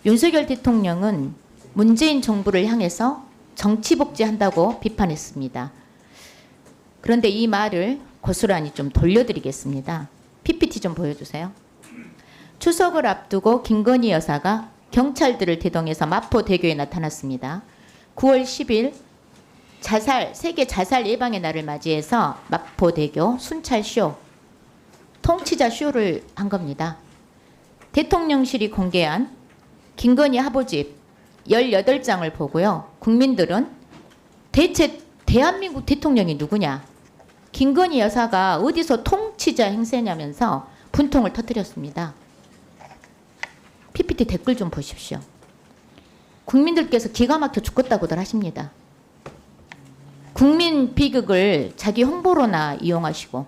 윤석열 대통령은 문재인 정부를 향해서 정치복제한다고 비판했습니다. 그런데 이 말을 고스란히 좀 돌려드리겠습니다. PPT 좀 보여주세요. 추석을 앞두고 김건희 여사가 경찰들을 대동해서 마포대교에 나타났습니다. 9월 10일 세계 자살 예방의 날을 맞이해서 마포대교 순찰쇼, 통치자 쇼를 한 겁니다. 대통령실이 공개한 김건희 화보집 18장을 보고요. 국민들은 대체 대한민국 대통령이 누구냐? 김건희 여사가 어디서 통치자 행세냐면서 분통을 터뜨렸습니다. PPT 댓글 좀 보십시오. 국민들께서 기가 막혀 죽겠다고들 하십니다. 국민 비극을 자기 홍보로나 이용하시고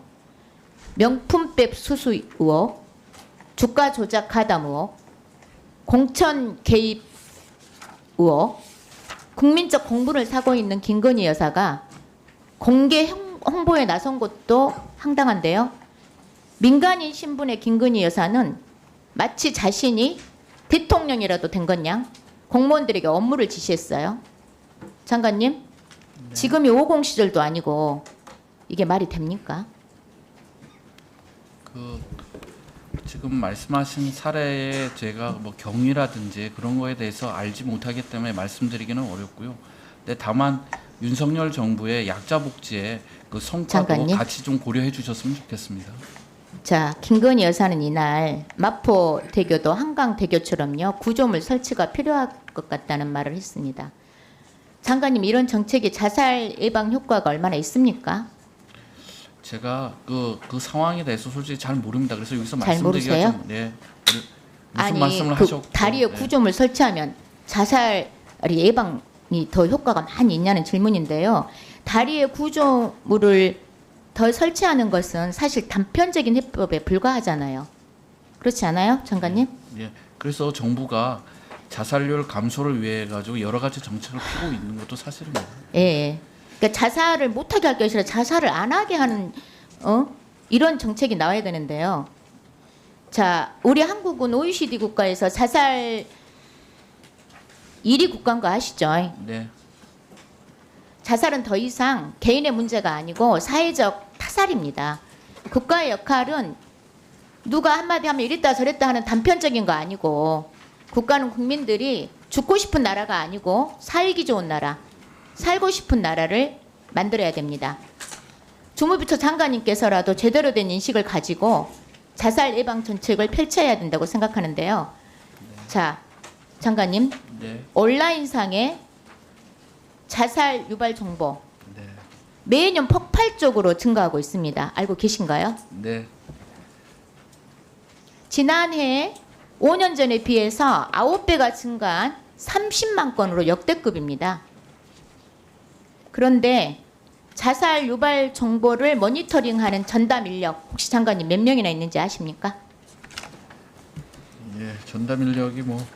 명품백 수수 의혹, 주가 조작 가담 의혹, 공천 개입 의혹, 국민적 공분을 사고 있는 김건희 여사가 공개 홍보에 나선 것도 황당한데요. 민간인 신분의 김건희 여사는 마치 자신이 대통령이라도 된 것냥 공무원들에게 업무를 지시했어요. 장관님, 네. 지금이 50 시절도 아니고 이게 말이 됩니까? 지금 말씀하신 사례에 제가 뭐 경위라든지 그런 거에 대해서 알지 못하기 때문에 말씀드리기는 어렵고요. 근데 다만 윤석열 정부의 약자 복지의 그 성과도 장관님? 같이 좀 고려해 주셨으면 좋겠습니다. 자, 김건희 여사는 이날 마포대교도 한강대교처럼요 구조물 설치가 필요할 것 같다는 말을 했습니다. 장관님, 이런 정책이 자살 예방 효과가 얼마나 있습니까? 제가 그 상황에 대해서 솔직히 잘 모릅니다. 그래서 여기서 잘 말씀드리기가 모르세요? 좀 무슨 아니, 말씀을 그 하셨고 다리에 네. 구조물 설치하면 자살 예방이 더 효과가 많이 있냐는 질문인데요. 다리에 구조물을 더 설치하는 것은 사실 단편적인 해법에 불과하잖아요. 그렇지 않아요, 장관님? 예. 그래서 정부가 자살률 감소를 위해 가지고 여러 가지 정책을 피고 있는 것도 사실입니다. 예. 그러니까 자살을 못하게 할 것이 아니라 자살을 안 하게 하는 이런 정책이 나와야 되는데요. 자, 우리 한국은 OECD 국가에서 자살 1위 국가인 거 아시죠? 네. 자살은 더 이상 개인의 문제가 아니고 사회적 타살입니다. 국가의 역할은 누가 한마디 하면 이랬다 저랬다 하는 단편적인 거 아니고 국가는 국민들이 죽고 싶은 나라가 아니고 살기 좋은 나라, 살고 싶은 나라를 만들어야 됩니다. 주무부처 장관님께서라도 제대로 된 인식을 가지고 자살 예방 정책을 펼쳐야 된다고 생각하는데요. 자, 장관님, 네. 온라인상에 자살 유발 정보 네. 매년 폭발적으로 증가하고 있습니다. 알고 계신가요? 네. 지난해 5년 전에 비해서 9배가 증가한 30만 건으로 역대급입니다. 그런데 자살 유발 정보를 모니터링하는 전담 인력 혹시 장관님 몇 명이나 있는지 아십니까? 예, 전담 인력이 뭐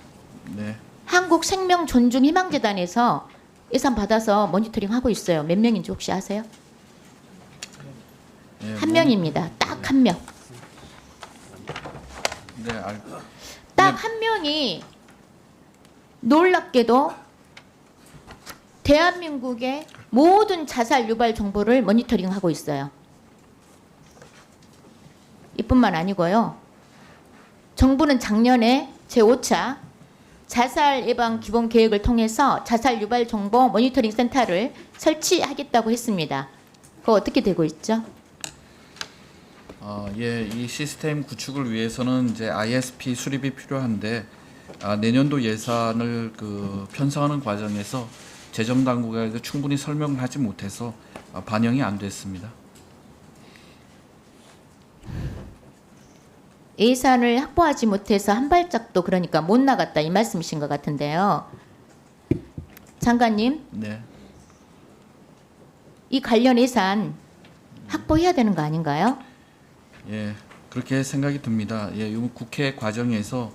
네. 한국생명존중희망재단에서 예산 받아서 모니터링 하고 있어요. 몇 명인지 혹시 아세요? 예, 한 명입니다. 딱 한 명. 네, 딱 한 명이 놀랍게도 대한민국의 모든 자살 유발 정보를 모니터링하고 있어요. 이뿐만 아니고요. 정부는 작년에 제5차 자살 예방 기본 계획을 통해서 자살 유발 정보 모니터링 센터를 설치하겠다고 했습니다. 그거 어떻게 되고 있죠? 예, 이 시스템 구축을 위해서는 이제 ISP 수립이 필요한데 내년도 예산을 편성하는 과정에서 재정 당국에 충분히 설명을 하지 못해서 반영이 안 됐습니다. 예산을 확보하지 못해서 한 발짝도 그러니까 못 나갔다 이 말씀이신 것 같은데요. 장관님, 네. 이 관련 예산 확보해야 되는 거 아닌가요? 예, 그렇게 생각이 듭니다. 예, 이 국회 과정에서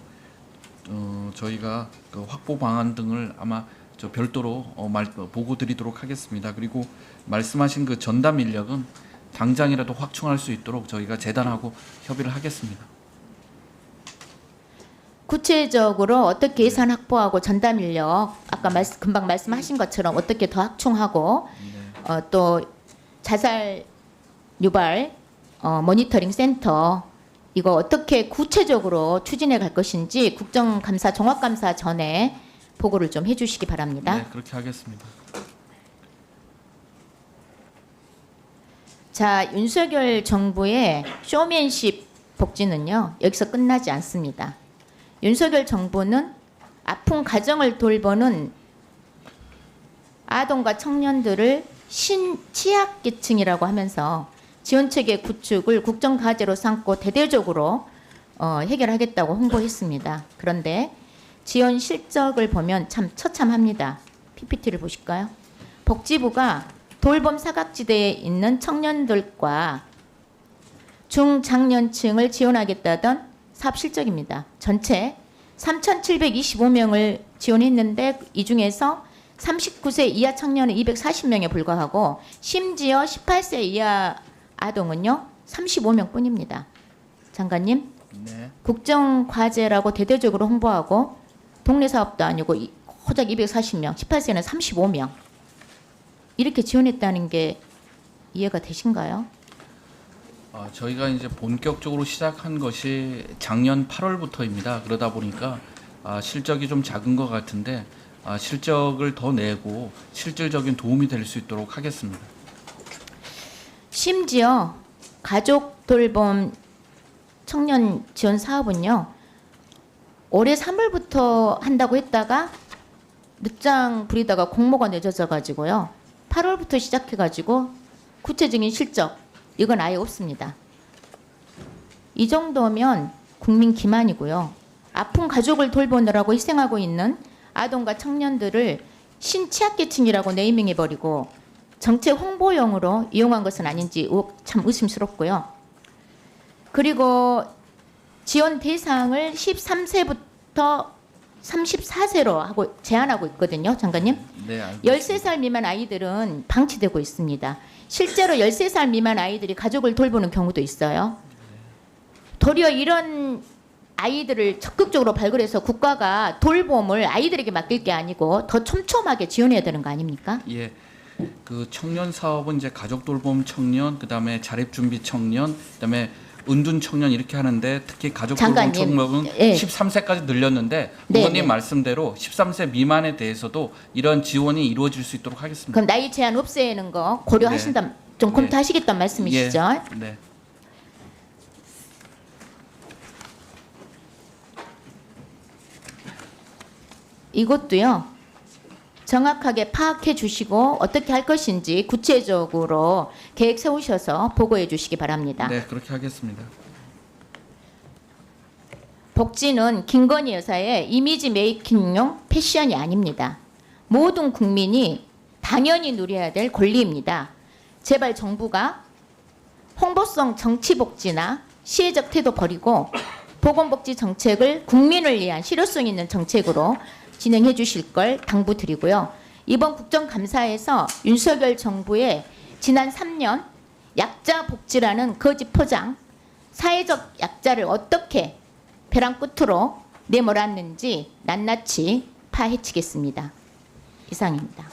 저희가 그 확보 방안 등을 아마 별도로 보고 드리도록 하겠습니다. 그리고 말씀하신 그 전담 인력은 당장이라도 확충할 수 있도록 저희가 재단하고 협의를 하겠습니다. 구체적으로 어떻게 예산 확보하고 전담 인력 아까 금방 말씀하신 것처럼 어떻게 더 확충하고 또 자살 유발 모니터링 센터 이거 어떻게 구체적으로 추진해 갈 것인지 국정감사 종합감사 전에 보고를 좀 해주시기 바랍니다. 네, 그렇게 하겠습니다. 자, 윤석열 정부의 쇼맨십 복지는요 여기서 끝나지 않습니다. 윤석열 정부는 아픈 가정을 돌보는 아동과 청년들을 신취약계층이라고 하면서 지원체계 구축을 국정과제로 삼고 대대적으로 해결하겠다고 홍보했습니다. 그런데 지원 실적을 보면 참 처참합니다. PPT를 보실까요? 복지부가 돌봄 사각지대에 있는 청년들과 중장년층을 지원하겠다던 사업 실적입니다. 전체 3,725명을 지원했는데 이 중에서 39세 이하 청년은 240명에 불과하고 심지어 18세 이하 아동은요 35명 뿐입니다. 장관님, 네. 국정과제라고 대대적으로 홍보하고 동네 사업도 아니고 고작 240명, 18세는 35명 이렇게 지원했다는 게 이해가 되신가요? 저희가 이제 본격적으로 시작한 것이 작년 8월부터입니다. 그러다 보니까 실적이 좀 작은 것 같은데 실적을 더 내고 실질적인 도움이 될 수 있도록 하겠습니다. 심지어 가족 돌봄 청년 지원 사업은요 올해 3월부터 한다고 했다가 늦장 부리다가 공모가 늦어져 가지고요 8월부터 시작해 가지고 구체적인 실적 이건 아예 없습니다. 이 정도면 국민 기만이고요. 아픈 가족을 돌보느라고 희생하고 있는 아동과 청년들을 신취약계층이라고 네이밍해버리고 정책 홍보용으로 이용한 것은 아닌지 참 의심스럽고요. 그리고 지원 대상을 13세부터 34세로 하고 제한하고 있거든요. 장관님. 네, 알겠습니다. 13살 미만 아이들은 방치되고 있습니다. 실제로 13살 미만 아이들이 가족을 돌보는 경우도 있어요. 도리어 이런 아이들을 적극적으로 발굴해서 국가가 돌봄을 아이들에게 맡길 게 아니고 더 촘촘하게 지원해야 되는 거 아닙니까? 예. 그 청년 사업은 이제 가족 돌봄 청년, 그다음에 자립 준비 청년, 그다음에 은둔 청년 이렇게 하는데 특히 가족 돌봄 장관님, 청년은 예. 13세까지 늘렸는데 네, 의원님 네. 말씀대로 13세 미만에 대해서도 이런 지원이 이루어질 수 있도록 하겠습니다. 그럼 나이 제한 없애는 거 고려하신다, 좀 검토하시겠다는 말씀이시죠? 예. 네. 이것도요. 정확하게 파악해 주시고 어떻게 할 것인지 구체적으로 계획 세우셔서 보고해 주시기 바랍니다. 네, 그렇게 하겠습니다. 복지는 김건희 여사의 이미지 메이킹용 패션이 아닙니다. 모든 국민이 당연히 누려야 될 권리입니다. 제발 정부가 홍보성 정치복지나 시혜적 태도 버리고 보건복지 정책을 국민을 위한 실효성 있는 정책으로 진행해 주실 걸 당부드리고요. 이번 국정감사에서 윤석열 정부의 지난 3년 약자 복지라는 거짓 포장, 사회적 약자를 어떻게 벼랑 끝으로 내몰았는지 낱낱이 파헤치겠습니다. 이상입니다.